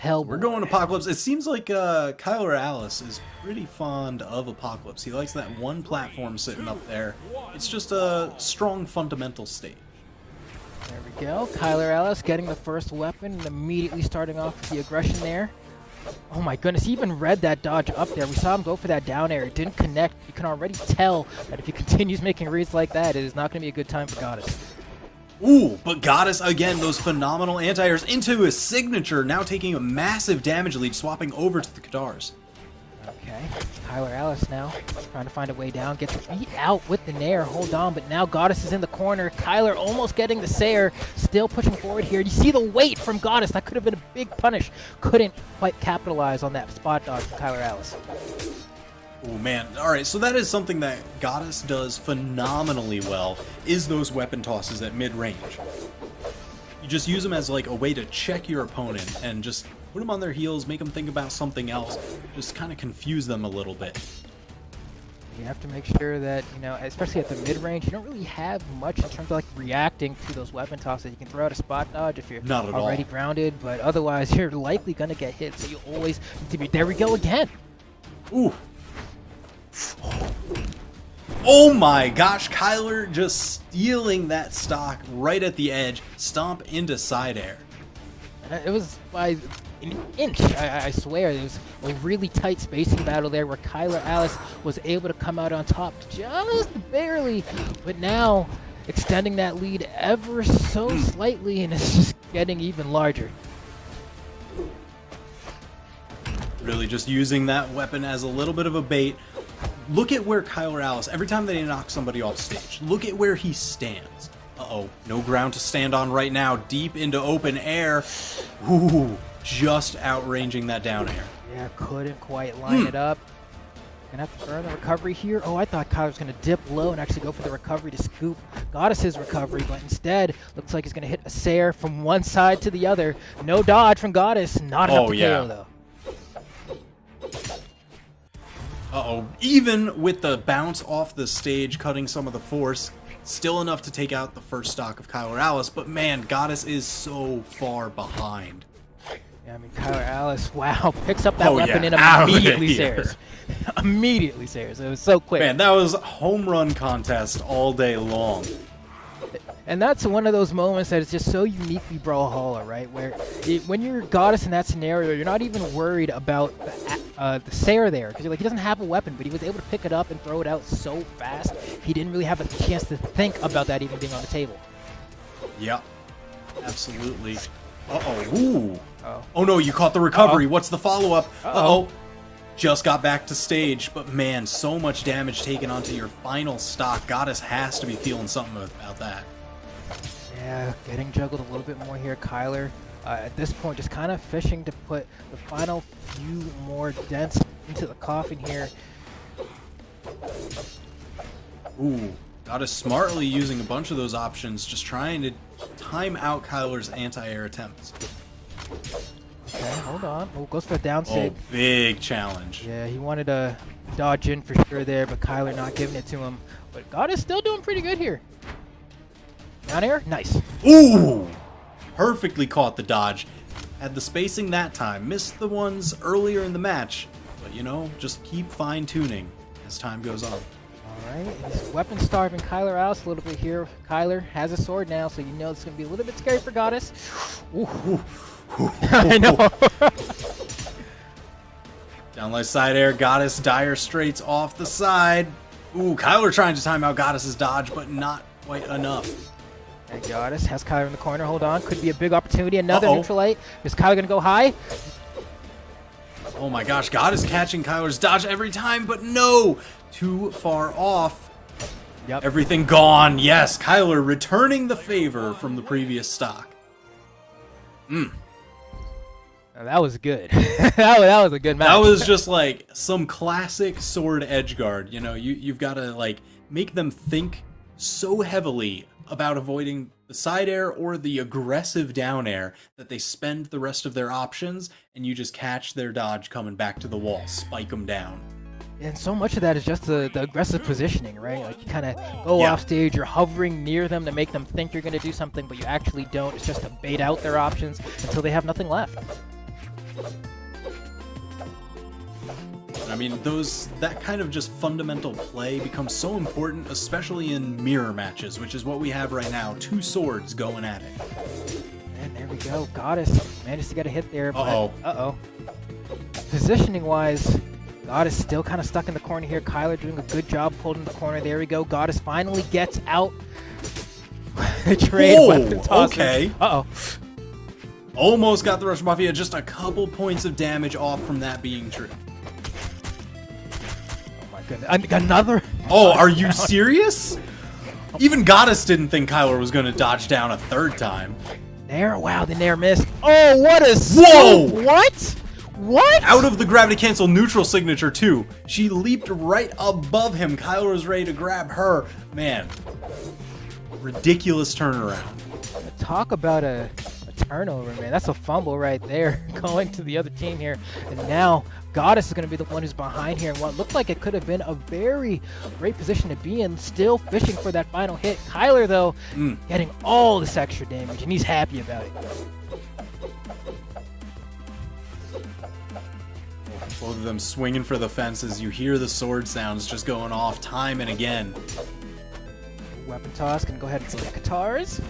We're going Apocalypse. It seems like Kylar Alice is pretty fond of Apocalypse. He likes that one platform sitting up there. It's just a strong fundamental stage. There we go. Kylar Alice getting the first weapon and immediately starting off with the aggression there. Oh my goodness, he even read that dodge up there. We saw him go for that down air. It didn't connect. You can already tell that if he continues making reads like that, it is not going to be a good time for Goddess. Ooh, but Goddess, again, those phenomenal anti-airs into his signature, now taking a massive damage lead, swapping over to the Kadars. Okay, Kylar Alice now trying to find a way down, gets beat out with the Nair, hold on, but now Goddess is in the corner. Kylar almost getting the Sayer, still pushing forward here. You see the weight from Goddess, that could have been a big punish. Couldn't quite capitalize on that spot dodge from Kylar Alice. Oh man, alright, so that is something that Goddess does phenomenally well, is those weapon tosses at mid-range. You just use them as like a way to check your opponent and just put them on their heels, make them think about something else, just kind of confuse them a little bit. You have to make sure that, you know, especially at the mid-range, you don't really have much in terms of like reacting to those weapon tosses. You can throw out a spot dodge if you're already grounded, but otherwise you're likely going to get hit, so you always need to be... There we go again! Ooh. Oh my gosh, Kylar just stealing that stock right at the edge, stomp into side air. It was by an inch, I swear. It was a really tight spacing battle there where Kylar Alice was able to come out on top just barely, but now extending that lead ever so slightly, and it's just getting even larger. Really just using that weapon as a little bit of a bait. Look at where Kylar Alice, every time that he knocks somebody off stage, look at where he stands. Uh-oh, no ground to stand on right now, deep into open air. Ooh, just outranging that down air. Yeah, couldn't quite line it up. Gonna have to earn the recovery here. Oh, I thought Kylar was gonna dip low and actually go for the recovery to scoop Goddess's recovery, but instead, looks like he's gonna hit a Sayer from one side to the other. No dodge from Goddess, not enough to KO though. Uh-oh, even with the bounce off the stage, cutting some of the force, still enough to take out the first stock of Kylar Alice, but man, Goddess is so far behind. Yeah, I mean, Kylar Alice, wow, picks up that weapon and immediately Sayers. Immediately Sayers. It was so quick. Man, that was home run contest all day long. And that's one of those moments that is just so uniquely Brawlhalla, right? Where when you're Goddess in that scenario, you're not even worried about the Sayer there, because you're like, he doesn't have a weapon, but he was able to pick it up and throw it out so fast, he didn't really have a chance to think about that even being on the table. Yep, absolutely. Uh-oh, ooh. Oh no, you caught the recovery. What's the follow-up? Uh-oh. Just got back to stage, but man, so much damage taken onto your final stock. Goddess has to be feeling something about that. Yeah, getting juggled a little bit more here, Kylar. At this point, just kind of fishing to put the final few more dents into the coffin here. Ooh, Goddess smartly using a bunch of those options, just trying to time out Kylar's anti-air attempts. Okay, hold on. Oh, goes for a down sig. Oh, big challenge. Yeah, he wanted to dodge in for sure there, but Kylar not giving it to him. But Goddess still doing pretty good here. Down air, nice. Ooh! Perfectly caught the dodge. Had the spacing that time. Missed the ones earlier in the match. But, you know, just keep fine-tuning as time goes on. Alright, he's weapon-starving Kylar Alice a little bit here. Kylar has a sword now, so you know it's going to be a little bit scary for Goddess. Ooh. I know. Downlight side air, Goddess dire straits off the side. Ooh, Kylar trying to time out Goddess's dodge, but not quite enough. And Goddess has Kylar in the corner. Hold on. Could be a big opportunity. Another neutral light. Is Kylar going to go high? Oh my gosh. Goddess catching Kylar's dodge every time, but no. Too far off. Yep. Everything gone. Yes, Kylar returning the favor from the previous stock. Now, that was good. that was a good match. That was just like some classic sword edgeguard. You know, you've got to like make them think so heavily about avoiding the side air or the aggressive down air that they spend the rest of their options, and you just catch their dodge coming back to the wall, spike them down. And so much of that is just the aggressive positioning, right? Like you kind of go off stage, you're hovering near them to make them think you're going to do something, but you actually don't. It's just to bait out their options until they have nothing left. I mean, that kind of just fundamental play becomes so important, especially in mirror matches, which is what we have right now. Two swords going at it. And there we go. Goddess managed to get a hit there. Uh-oh. Uh-oh. Positioning-wise, Goddess still kind of stuck in the corner here. Kylar doing a good job holding the corner. There we go. Goddess finally gets out. Trade weapon tosses. Okay. Uh-oh. Almost got the Russian Mafia. Just a couple points of damage off from that being true. Another? Oh, are you serious? Even Goddess didn't think Kylar was going to dodge down a third time. Nair, wow, the Nair missed. Oh, what a Whoa! What? What? Out of the gravity cancel neutral signature too. She leaped right above him. Kylar was ready to grab her. Man, ridiculous turnaround. Talk about a turnover, man. That's a fumble right there going to the other team here. And now Goddess is going to be the one who's behind here. And what looked like it could have been a very great position to be in, still fishing for that final hit. Kylar, though, getting all this extra damage, and he's happy about it. Both of them swinging for the fences. You hear the sword sounds just going off time and again. Weapon toss. Can go ahead and select guitars.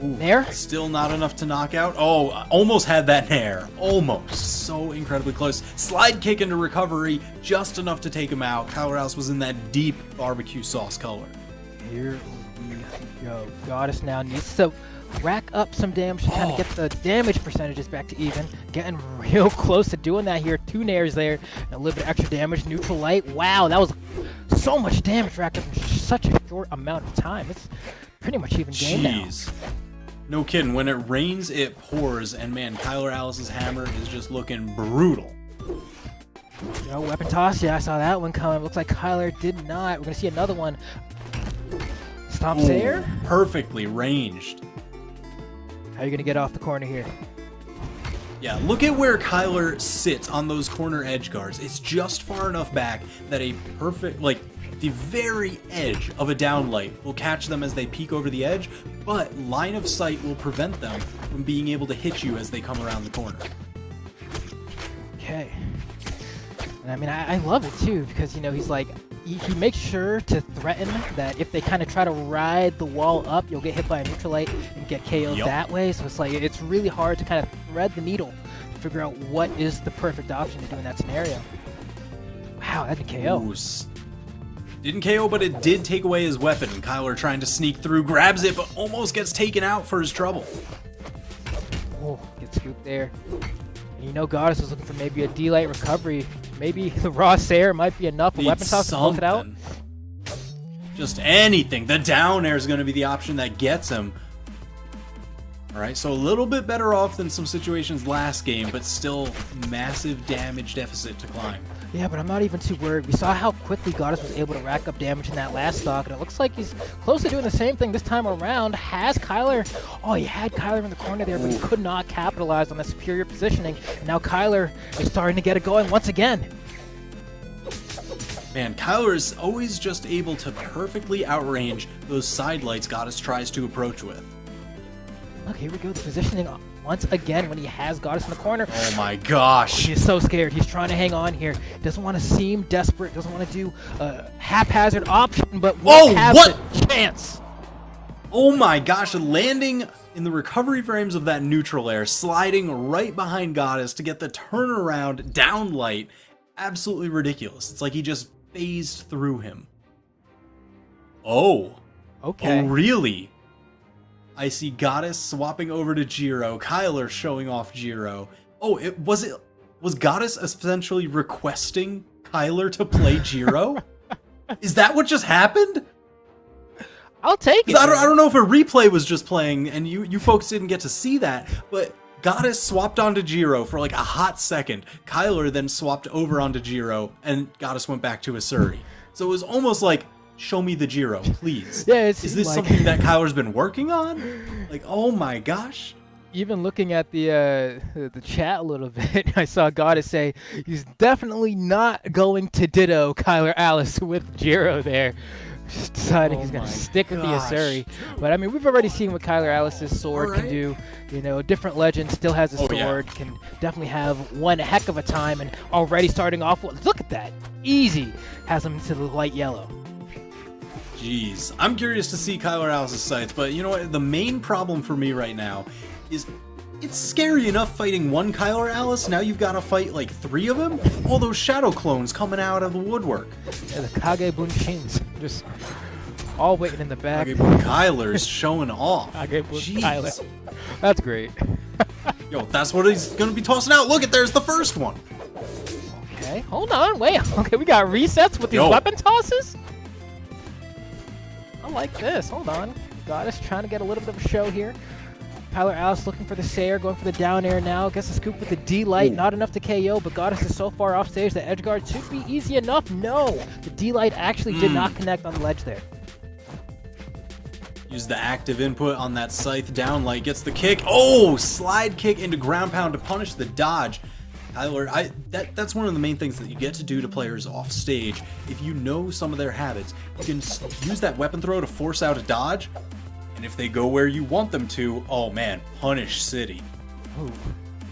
Ooh, Nair? Still not enough to knock out. Oh, almost had that Nair. Almost. So incredibly close. Slide kick into recovery. Just enough to take him out. Kylar was in that deep barbecue sauce color. Here we go. Goddess now needs to rack up some damage to kind of get the damage percentages back to even. Getting real close to doing that here. 2 Nairs there. And a little bit extra damage. Neutral light. Wow, that was so much damage racked up in such a short amount of time. It's pretty much even game now. No kidding. When it rains, it pours. And man, Kylar Alice's hammer is just looking brutal. Yo, weapon toss. Yeah, I saw that one coming. Looks like Kylar did not. We're going to see another one. Stomps there. Perfectly ranged. How are you going to get off the corner here? Yeah, look at where Kylar sits on those corner edge guards. It's just far enough back that a perfect, like, the very edge of a downlight will catch them as they peek over the edge, but line of sight will prevent them from being able to hit you as they come around the corner. Okay. And I mean, I love it too, because, you know, he's like, he makes sure to threaten that if they kind of try to ride the wall up, you'll get hit by a neutral light and get KO'd that way. So it's like, it's really hard to kind of thread the needle to figure out what is the perfect option to do in that scenario. Wow, that did KO. Ooh, didn't KO, but it did take away his weapon. Kylar trying to sneak through, grabs it, but almost gets taken out for his trouble. Oh, gets scooped there. And you know Goddess is looking for maybe a D-light recovery. Maybe the raw Sayer might be enough. A weapon toss to close it out. Just anything. The down air is going to be the option that gets him. Alright, so a little bit better off than some situations last game, but still massive damage deficit to climb. Yeah, but I'm not even too worried. We saw how quickly Goddess was able to rack up damage in that last stock, and it looks like he's close to doing the same thing this time around. Has Kylar... Oh, he had Kylar in the corner there, but he could not capitalize on the superior positioning. And now Kylar is starting to get it going once again. Man, Kylar is always just able to perfectly outrange those side lights Goddess tries to approach with. Look, here we go. The positioning once again when he has Goddess in the corner. Oh my gosh. He's so scared. He's trying to hang on here. Doesn't want to seem desperate. Doesn't want to do a haphazard option, but won't have the chance. Oh my gosh. Landing in the recovery frames of that neutral air, sliding right behind Goddess to get the turnaround down light. Absolutely ridiculous. It's like he just phased through him. Oh. Okay. Oh, really? I see Goddess swapping over to Jiro. Kylar showing off Jiro. Oh, was Goddess essentially requesting Kylar to play Jiro? Is that what just happened? I'll take it. I don't know if a replay was just playing and you folks didn't get to see that, but Goddess swapped onto Jiro for like a hot second. Kylar then swapped over onto Jiro, and Goddess went back to Asuri. So it was almost like, show me the Jiro, please. Yeah, is this like... something that Kylar's been working on? Like, oh my gosh. Even looking at the chat a little bit, I saw Goddess say he's definitely not going to ditto Kylar Alice with Jiro there. Just deciding he's going to stick with the Asuri. But, I mean, we've already seen what Kylar Alice's sword can do. You know, different legend still has a sword, can definitely have one heck of a time, and already starting off with, look at that, easy, has him into the light yellow. Jeez, I'm curious to see Kylar Alice's scythe, but you know what, the main problem for me right now is it's scary enough fighting one Kylar Alice, now you've got to fight like 3 of them? All those shadow clones coming out of the woodwork. Yeah, the Kage Bunshins, just all waiting in the back. Kylar's showing off. Kylar. That's great. Yo, that's what he's gonna be tossing out. Look, there's the first one. Okay, hold on, wait. Okay, we got resets with these weapon tosses? I like this. Hold on. Goddess trying to get a little bit of a show here. Kylar Alice looking for the Sayer, going for the down air now. Gets a scoop with the D-Light. Not enough to KO, but Goddess is so far off stage that Edgeguard should be easy enough. No! The D-Light actually did not connect on the ledge there. Use the active input on that scythe. Down light gets the kick. Oh! Slide kick into ground pound to punish the dodge. Kylar, that's one of the main things that you get to do to players off stage. If you know some of their habits, you can use that weapon throw to force out a dodge, and if they go where you want them to, oh man, punish city. Ooh,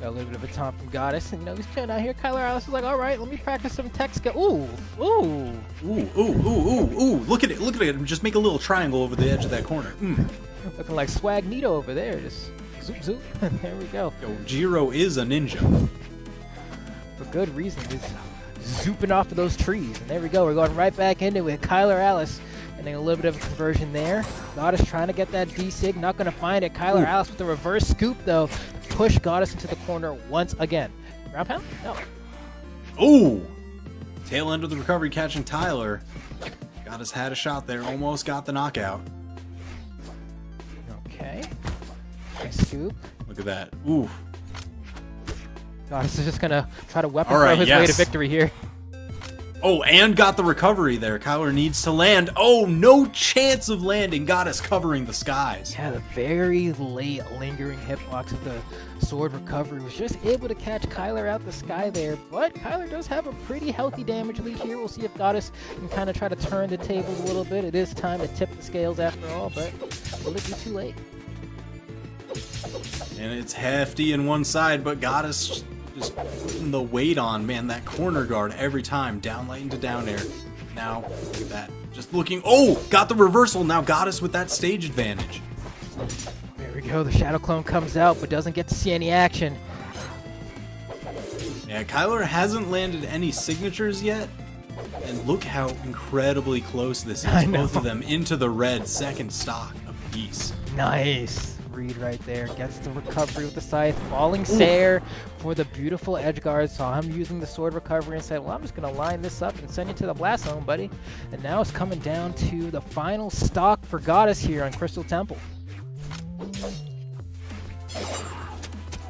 got a little bit of a taunt from Goddess, and you know he's chilling out here. Kylar Alice is like, all right, let me practice some tech skill. Ooh, ooh, ooh, ooh, ooh, ooh, ooh! Look at it! Just make a little triangle over the edge of that corner. Looking like Swagnito over there. Just zoop, zoop. There we go. Yo, Jiro is a ninja. For good reason. Just zooping off of those trees. And there we go. We're going right back into it. Kylar Alice. And then a little bit of a conversion there. Goddess trying to get that D-Sig. Not going to find it. Kylar Alice with the reverse scoop, though. Push Goddess into the corner once again. Ground pound? No. Ooh! Tail end of the recovery catching Tyler. Goddess had a shot there. Almost got the knockout. Okay. Nice scoop. Look at that. Ooh. Goddess is just going to try to weapon throw his way to victory here. Oh, and got the recovery there. Kylar needs to land. Oh, no chance of landing. Goddess covering the skies. Yeah, the very late lingering hitbox of the sword recovery was just able to catch Kylar out the sky there. But Kylar does have a pretty healthy damage lead here. We'll see if Goddess can kind of try to turn the tables a little bit. It is time to tip the scales after all, but will it be too late? And it's hefty in one side, but Goddess just putting the weight on. Man, that corner guard every time. Down light into down air. Now, look at that. Just looking. Oh, got the reversal. Now Goddess with that stage advantage. There we go. The Shadow Clone comes out, but doesn't get to see any action. Yeah, Kylar hasn't landed any signatures yet. And look how incredibly close this is. Both of them into the red, second stock apiece. Nice. Read right there, gets the recovery with the scythe, falling Sayer for the beautiful edge guard. Saw him using the sword recovery and said, well, I'm just going to line this up and send you to the blast zone, buddy. And now it's coming down to the final stock for Goddess here on Crystal Temple.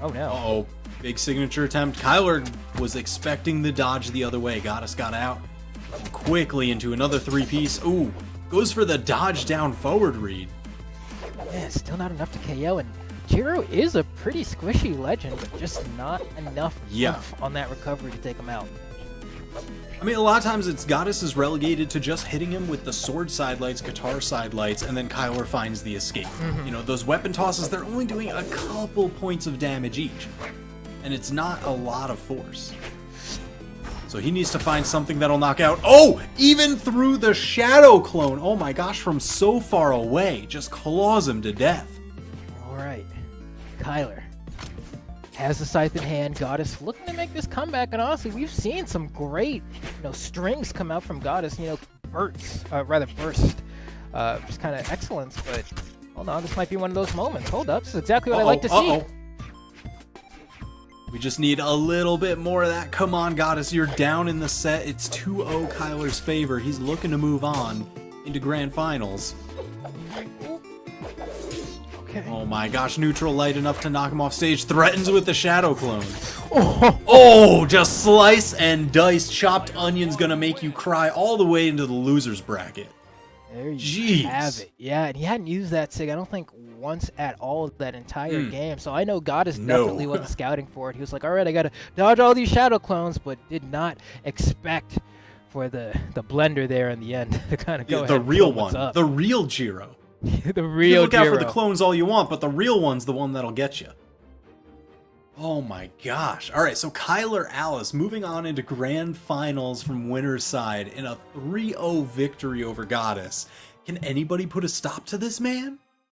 Oh no. Uh-oh, big signature attempt. Kylar was expecting the dodge the other way. Goddess got out and quickly into another three-piece. Ooh, goes for the dodge down forward read. Yeah, still not enough to KO, and Jiro is a pretty squishy legend, but just not enough on that recovery to take him out. I mean, a lot of times it's Goddess is relegated to just hitting him with the sword side lights, guitar side lights, and then Kylar finds the escape. You know, those weapon tosses, they're only doing a couple points of damage each, and it's not a lot of force. So he needs to find something that'll knock out. Oh, even through the Shadow Clone. Oh my gosh, from so far away. Just claws him to death. All right. Kylar has the scythe in hand. Goddess looking to make this comeback. And honestly, we've seen some great, strings come out from Goddess. Burst. Just kind of excellence. But hold on, this might be one of those moments. Hold up. This is exactly what I like to see. We just need a little bit more of that. Come on, Goddess, you're down in the set. It's 2-0 Kylar's favor. He's looking to move on into grand finals. Okay. Oh my gosh, neutral light enough to knock him off stage. Threatens with the Shadow Clone. Oh, just slice and dice. Chopped onion's gonna make you cry all the way into the loser's bracket. There you have it. Yeah, and he hadn't used that SIG, I don't think, once at all that entire game. So I know Goddess definitely wasn't scouting for it. He was like, all right, I got to dodge all these Shadow Clones, but did not expect for the blender there in the end to kind of go ahead. The and real pull what's one, up. the real Jiro. The You real can look out for the Jiro. clones all you want, but the real one's the one that'll get you. Oh my gosh. All right, so Kylar Alice moving on into grand finals from winner's side in a 3-0 victory over Goddess. Can anybody put a stop to this man?